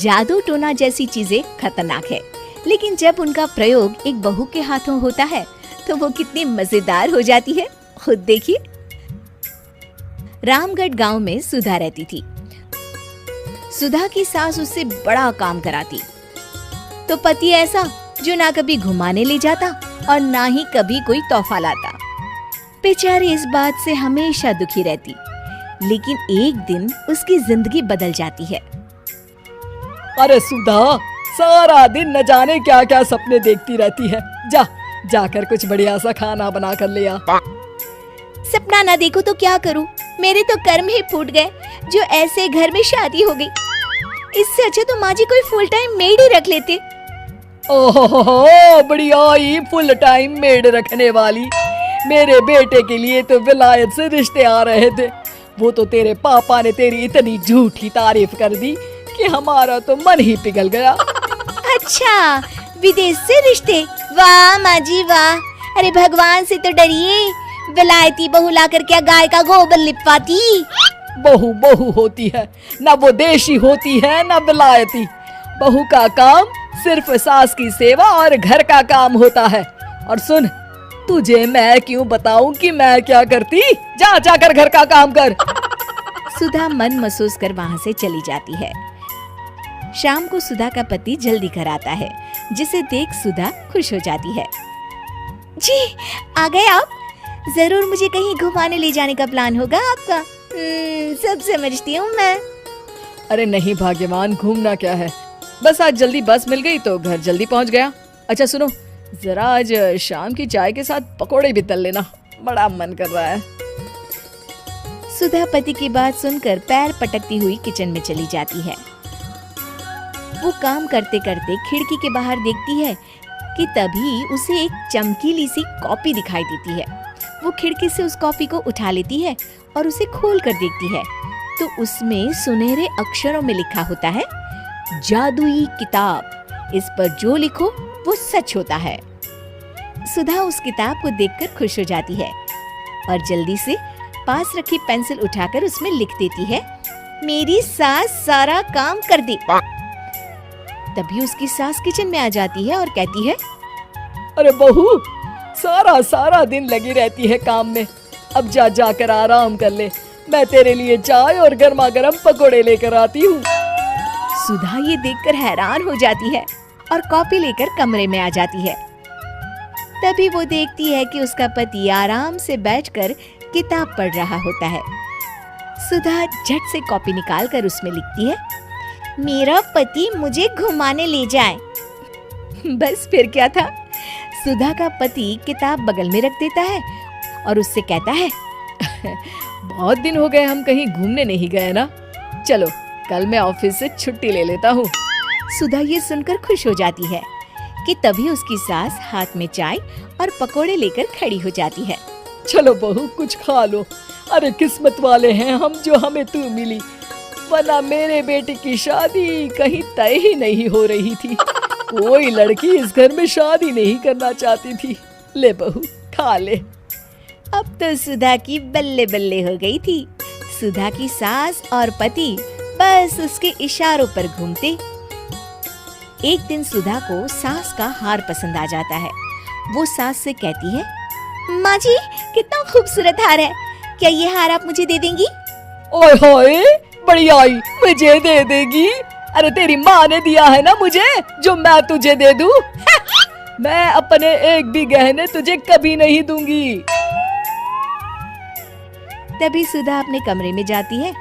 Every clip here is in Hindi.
जादू टोना जैसी चीजें खतरनाक है, लेकिन जब उनका प्रयोग एक बहू के हाथों होता है तो वो कितनी मजेदार हो जाती है, खुद देखिए। रामगढ़ गांव में सुधा रहती थी। सुधा की सास उससे बड़ा काम कराती, तो पति ऐसा जो ना कभी घुमाने ले जाता और ना ही कभी कोई तोहफा लाता। बेचारी इस बात से हमेशा दुखी रहती, लेकिन एक दिन उसकी जिंदगी बदल जाती है। अरे सुधा, सारा दिन न जाने क्या क्या सपने देखती रहती है। जाकर कुछ बढ़िया सा खाना बना कर ले आ। सपना ना देखो तो क्या करूं? मेरे तो कर्म ही फूट गए जो ऐसे घर में शादी हो गई। इससे अच्छा तो माँ जी कोई फुल टाइम मेड ही रख लेते। ओहो, बढ़िया ही फुल टाइम मेड रखने वाली। मेरे बेटे के लिए तो विलायत से रिश्ते आ रहे थे। वो तो तेरे पापा ने तेरी इतनी झूठी तारीफ कर दी कि हमारा तो मन ही पिघल गया। अच्छा, विदेश से रिश्ते? वाह माँ जी वाह। अरे भगवान से तो डरिए, विलायती बहू लाकर क्या गाय का गोबर लिपवाती? बहू बहू होती है, ना वो देशी होती है ना विलायती। बहू का काम सिर्फ सास की सेवा और घर का काम होता है। और सुन, तुझे मैं क्यों बताऊं कि मैं क्या करती? जाकर घर का काम कर। सुधा मन महसूस कर वहाँ से चली जाती है। शाम को सुधा का पति जल्दी घर आता है, जिसे देख सुधा खुश हो जाती है। जी, आ गए आप? जरूर मुझे कहीं घुमाने ले जाने का प्लान होगा आपका। सब समझती हूँ मैं। अरे नहीं भाग्यवान, घूमना क्या है, बस आज जल्दी बस मिल गई तो घर जल्दी पहुँच गया। अच्छा सुनो, जरा आज शाम की चाय के साथ पकोड़े भी तल लेना, बड़ा मन कर रहा है। सुधा पति की बात सुनकर पैर पटकती हुई किचन में चली जाती है। वो काम करते करते खिड़की के बाहर देखती है कि तभी उसे एक चमकीली सी कॉपी दिखाई देती है। वो खिड़की से उस कॉपी को उठा लेती है और उसे खोल कर देखती है तो उसमें सुनहरे अक्षरों में लिखा होता है, जादुई किताब, इस पर जो लिखो वो सच होता है। सुधा उस किताब को देखकर खुश हो जाती है और जल्दी से पास रखी पेंसिल उठाकर उसमें लिख देती है, मेरी सास सारा काम कर दी। तभी उसकी सास किचन में आ जाती है और कहती है, अरे बहू, सारा दिन लगी रहती है काम में, अब जाकर आराम कर ले। मैं तेरे लिए चाय और गर्मा गर्म पकोड़े लेकर आती हूँ। सुधा ये देखकर हैरान हो जाती है और कॉपी लेकर कमरे में आ जाती है। तभी वो देखती है कि उसका पति आराम से बैठकर किताब पढ़ रहा होता है। सुधा झट से कॉपी निकालकर उसमें लिखती है, मेरा पति मुझे घुमाने ले जाए। बस फिर क्या था, सुधा का पति किताब बगल में रख देता है और उससे कहता है, बहुत दिन हो गए हम कहीं घूमने नहीं गए ना, चलो कल मैं ऑफिस से छुट्टी ले लेता हूँ। सुधा ये सुनकर खुश हो जाती है कि तभी उसकी सास हाथ में चाय और पकोड़े लेकर खड़ी हो जाती है। चलो बहू, कुछ खा लो। अरे किस्मत वाले हैं हम जो हमें तू मिली, वरना मेरे बेटे की शादी कहीं तय ही नहीं हो रही थी। कोई लड़की इस घर में शादी नहीं करना चाहती थी। ले बहू, खा ले। अब तो सुधा की बल्ले बल्ले हो गई थी। सुधा की सास और पति बस उसके इशारों पर घूमते। एक दिन सुधा को सास का हार पसंद आ जाता है। वो सास से कहती है, माँ जी कितना खूबसूरत हार है, क्या ये हार आप मुझे दे देंगी? ओए होए, बढ़िया ही, मुझे दे देगी? अरे तेरी माँ ने दिया है ना मुझे, जो मैं तुझे दे दूं? मैं अपने एक भी गहने तुझे कभी नहीं दूंगी। तभी सुधा अपने कमरे में जाती है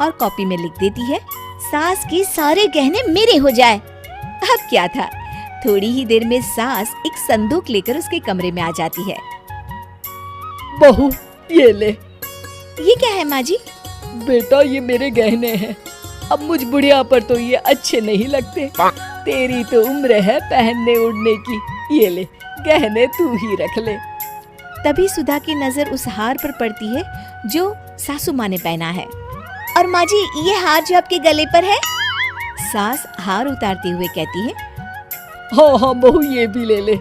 और कॉपी में लिख देती है, सास के सारे गहने मेरे हो जाए। अब क्या था, थोड़ी ही देर में सास एक संदूक लेकर उसके कमरे में आ जाती है। बहू, ये ले। ये क्या है माँ जी? बेटा, ये मेरे गहने हैं। अब मुझ बुढ़िया पर तो ये अच्छे नहीं लगते। तेरी तो उम्र है पहनने उड़ने की, ये ले, गहने तू ही रख ले। तभी सुधा की नजर उस हार पर पड़ती है जो सासू माँ ने पहना है। और माँ जी, ये हार जो आपके गले पर है? सास हार उतारते हुए कहती है, हाँ बहू, ये भी ले ले।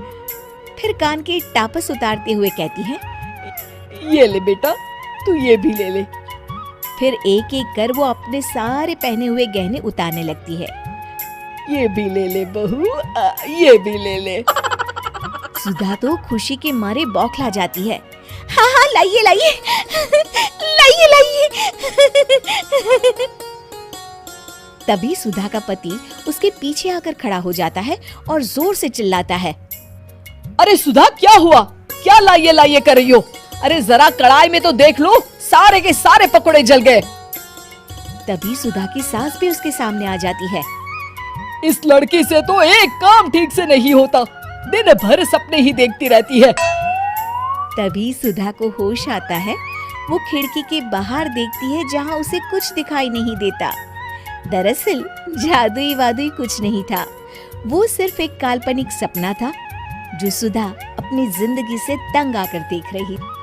फिर कान के टापस उतारते हुए कहती है, ये ले बेटा, तू ये भी ले ले। फिर एक एक कर वो अपने सारे पहने हुए गहने उतारने लगती है। ये भी ले ले बहू, ये भी ले ले। सुधा तो खुशी के मारे बौखला जाती है। हाँ हाँ, लाइए लाइए लाइए लाइए। तभी सुधा का पति उसके पीछे आकर खड़ा हो जाता है और जोर से चिल्लाता है। अरे सुधा, क्या हुआ? क्या लाइए लाइए कर रही हो? अरे जरा कढ़ाई में तो देख लो, सारे के सारे पकोड़े जल गए। तभी सुधा की सास भी उसके सामने आ जाती है। इस लड़की से तो एक काम ठीक से नहीं होता, दिन भर सपने ही देखती रहती है। तभी सुधा को होश आता है। वो खिड़की के बाहर देखती है जहाँ उसे कुछ दिखाई नहीं देता। दरअसल जादुई वादुई कुछ नहीं था, वो सिर्फ एक काल्पनिक सपना था जो सुधा अपनी जिंदगी से तंग आकर देख रही थी।